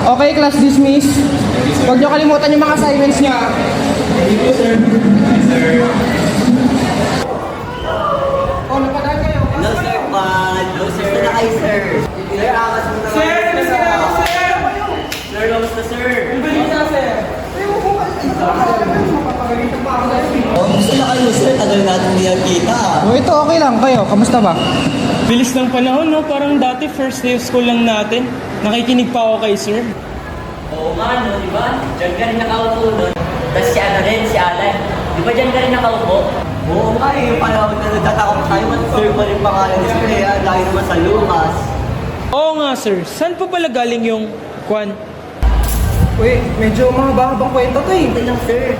Okay, class dismiss. Huwag niyo kalimutan yung mga assignments niya. Thank you, sir. Sir. Oh, napadaan kayo. No, sir, Juan. No, sir. Na kayo, sir. Sir, akas mo na. Sir, miss ka natin, sir. Sir, kamusta, sir? Bilis na, sir. Gusto na kayo, sir. Tagal natin hindi nakita. Oh, ito okay lang. Kayo, kamusta ba? Bilis ng panahon, no? Parang dati first day of school lang natin. Nakikinig pa ako kay sir. Oo nga, no, di ba? Diyan ka rin nakaupo nun. Tapos si ano rin, si Alan. Di ba diyan ka rin nakaupo? Oo nga, yung panahon na nagtatakot tayo. Sir pa rin pangalan ni sir. Kaya dahil naman sa Lucas. Oo nga, sir. Saan pa pala galing yung Kwan? Uy, medyo mahaba-habang kwento to eh. Hindi lang, sir.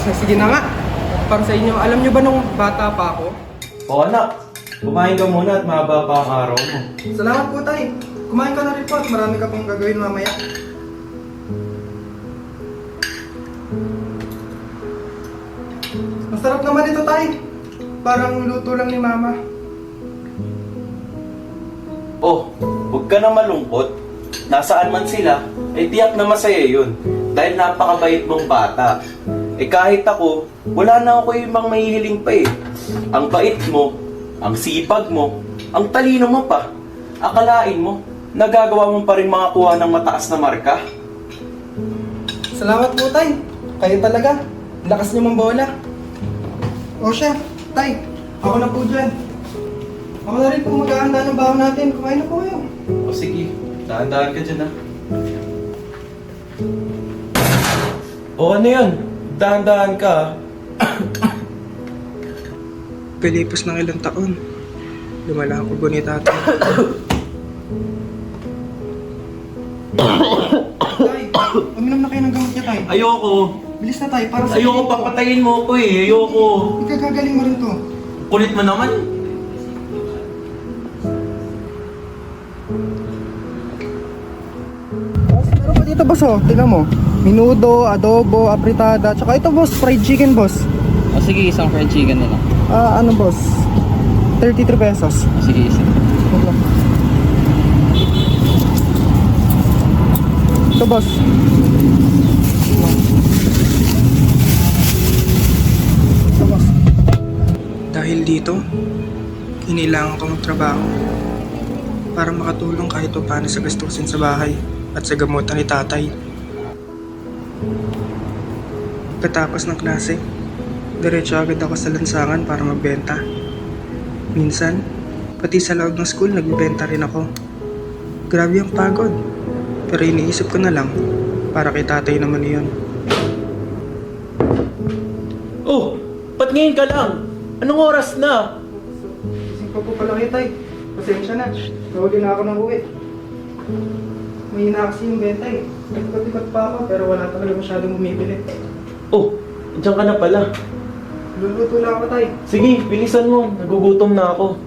Sige na nga. Para sa inyo, alam nyo ba nung bata pa ako? O anak, kumain ka muna at mahaba pa ang araw mo. Salamat po, tay. Kumain ka na rin po at marami ka pong gagawin mamaya. Masarap naman ito, tay. Parang luto lang ni mama. Oh, huwag ka na malungkot. Nasaan man sila, eh tiyak na masaya yun. Dahil napakabait mong bata. Eh kahit ako, wala na ako yung ibang mahihiling pa eh. Ang bait mo, ang sipag mo, ang talino mo pa. Akalain mo, nagagawa mo pa rin mga kuha ng mataas na marka. Salamat po, tay. Kayo talaga. Lakas niyo mambola. O siya, tay. Ako na po dyan. Ako na rin po maghahanda ng baon natin. Kumain na po kayo. O sige, dahan-dahan ka dyan ha. O ano yun? Dahan-dahan ka ha. Pilipos ng ilang taon. Lumala ang kubo ni tatay. Tay, uminom na kayo ng gamot niya, tay. Ayoko. Bilis na, tay. Para sa Ayoko, papatayin mo ko eh. Ayoko. Ikagagaling mo rin to. Kulit mo naman. Boss, meron pa dito, boss, oh. Tingnan mo. Minudo, adobo, apritada. Tsaka ito, boss, fried chicken, boss. O sige, isang fried chicken na lang. Ano, boss? 33 pesos. O sige, isa. Ito, boss. Ito, boss. Dahil dito, kailangan ko magtrabaho para makatulong kahit pa paano sa gastusin sa bahay at sa gamutan ni tatay. Pagkatapos ng klase, diretso agad ako sa lansangan para magbenta. Minsan, pati sa loob ng school nagbibenta rin ako. Grabe ang pagod, pero iniisip ko na lang para kay tatay naman yun. Oh, ba't ngayon ka lang? Anong oras na? Ising pa po pala kayo, tay. Pasensya na. Nahuli na ako ng uwi. Mahina kasi yung benta eh. Nagpatipat pa ako pero wala talaga masyadong bumibili. Oh, diyan ka na pala. Luluto lang ako, tay. Sige, bilisan mo. Nagugutom na ako.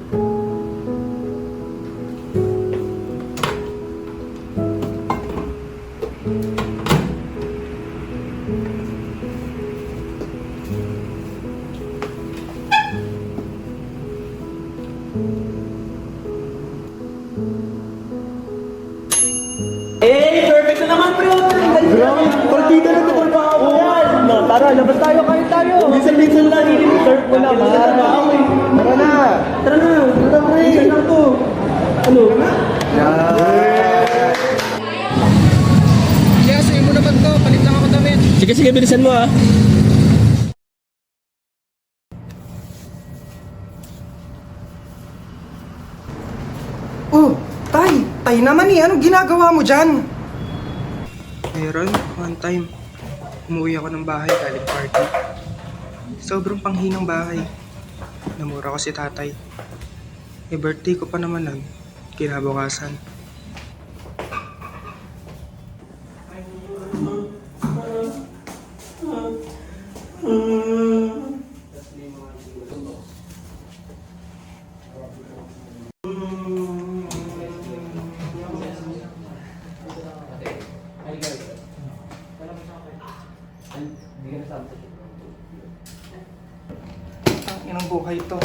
Perfect na naman, bro! Grabe, partida na ito, trabaho mo yan! Tara, labas tayo, kain tayo! Minsan-minsan lang, serve mo lang, ha? Tara na! Tara na! Tara, pre! Minsan lang to! Ano? Kaya sa'yo mo naman to. Palit lang ako damit. Sige, sige, bilisan mo, ha? Oh, tay! Tay naman eh. Anong ginagawa mo dyan? Meron, one time. Umuwi ako ng bahay galing party. Sobrang panghinang bahay. Namura ko si tatay. Birthday ko pa naman nun. Kinabukasan. Ang inang buhay to.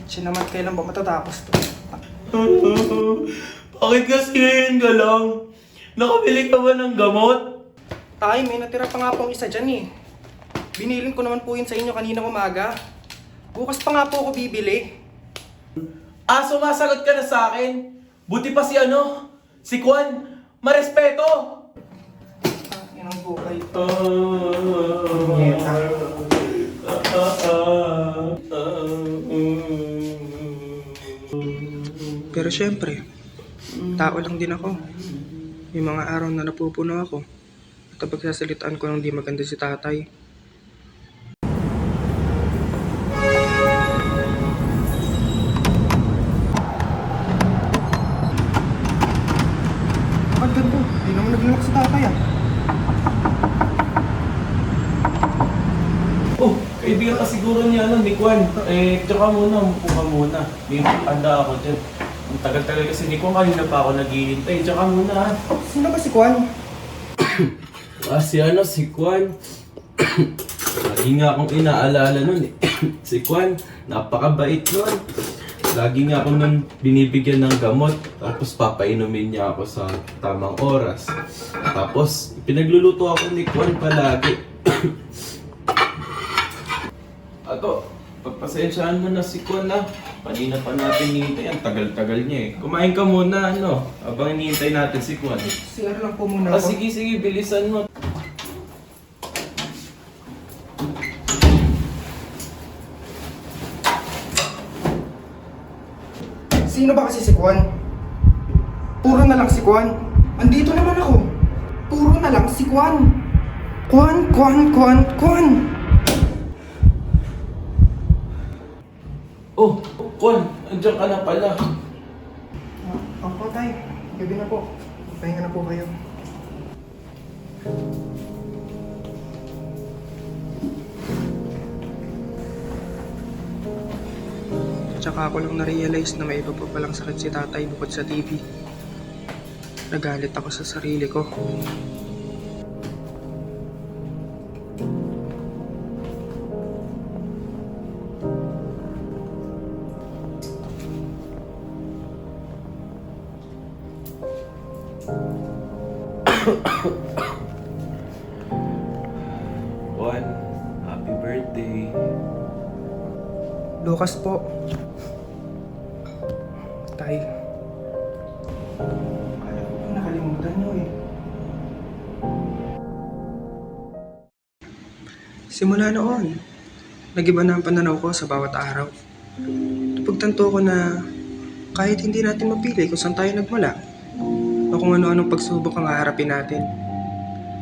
Siya naman kailan ba matatapos to? Bakit kasi ngayon ka lang? Nakabili ka ba ng gamot? Tay, may natira pa nga pong isa dyan eh. Binilin ko naman po yun sa inyo kanina umaga. Bukas pa nga po ako bibili. Ah, sumasagot ka na sa akin. Buti pa si si Kwan. Marespeto! Yan ang bukay. Pero syempre, tao lang din ako. May mga araw na napupuno ako. At pagsasalitaan ko ng di maganda si tatay. Bakit ganito? Di naman naglalak si tatay ah. Oh, kaibigan ka siguro niya ni Kwan. Tsaka muna, umupo ka muna. May handa ako dyan. Ang tagal-tagal kasi ni Kwan, kanina pa ako naghihintay. Tsaka muna ha. Sino ba si Kwan? Si Kwan. Lagi nga akong inaalala nun eh. Si Kwan, napakabait nun. Lagi nga ako nun binibigyan ng gamot. Tapos papainumin niya ako sa tamang oras. Tapos, pinagluluto ako ni Kwan palagi. Ato, pagpasensyaan mo na si Kwan na. Kanina pa natin hinihintay. Ang tagal-tagal niya eh. Kumain ka muna, habang hinihintay natin si Kwan. CR lang po muna ako. Sige, bilisan mo. Sino ba kasi si Kwan? Puro na lang si Kwan. Andito naman ako. Puro na lang si Kwan. Kwan. Oh, Kwan, andiyan ka na pala. Ako tay, gabi na po. Pahinga na po kayo. Tsaka ako lang na-realize na may iba pa palang sakit si tatay bukod sa TV. Nagalit ako sa sarili ko. Kwan, happy birthday. Lucas po. Tay. Akala ko po nakalimutan niyo eh. Simula noon, nag-iba na ang pananaw ko sa bawat araw. Napagtanto ko na kahit hindi natin mapili kung saan tayo nagmula o kung ano-anong pagsubok ang haharapin natin,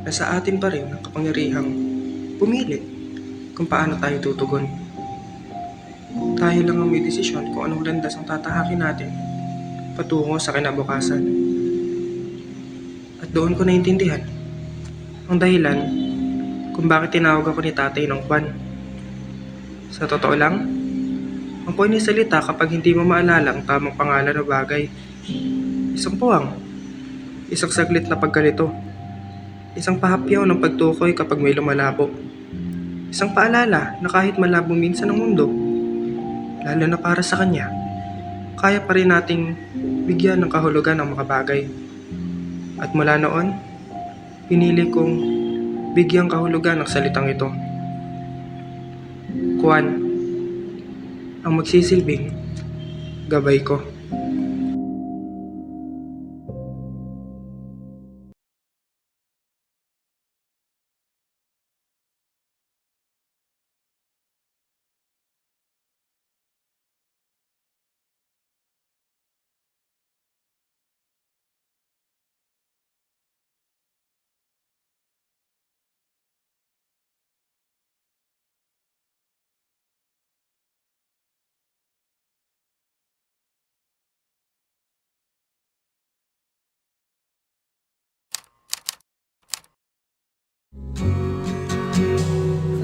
nasa atin pa rin ang kapangyarihang pumili kung paano tayo tutugon. Tayo lang ang may desisyon kung anong landas ang tatahakin natin patungo sa kinabukasan. At doon ko naintindihan ang dahilan kung bakit tinawag ako ni tatay ng Kwan. Sa totoo lang, ang Kwan ay salita kapag hindi mo maalala ang tamang pangalan o bagay. Isang puwang, isang saglit na pagkalito, isang pahapyaw ng pagtukoy kapag may lumalabo, isang paalala na kahit malabo minsan ang mundo, lalo na para sa kanya, kaya pa rin nating bigyan ng kahulugan ang mga bagay. At mula noon, pinili kong bigyang kahulugan ang salitang ito. Kwan, ang magsisilbing gabay ko.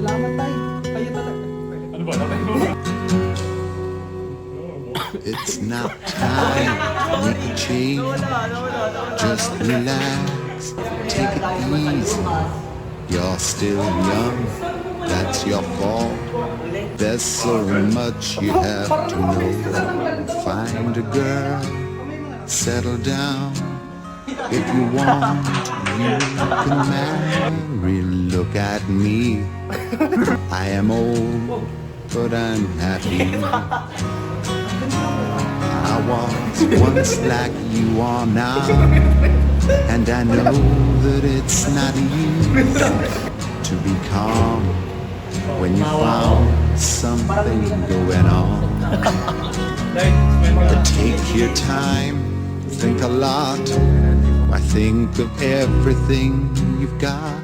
Salamat tay. Kayo talaga. It's not time to make a change. Just relax, take it easy. You're still young, that's your fault. There's so much you have to know. Find a girl, settle down, If you want, you can marry. Look at me. I am old, but I'm happy. I was once like you are now, and I know that it's not easy to be calm when you found something going on. Take your time, think a lot. I think of everything you've got.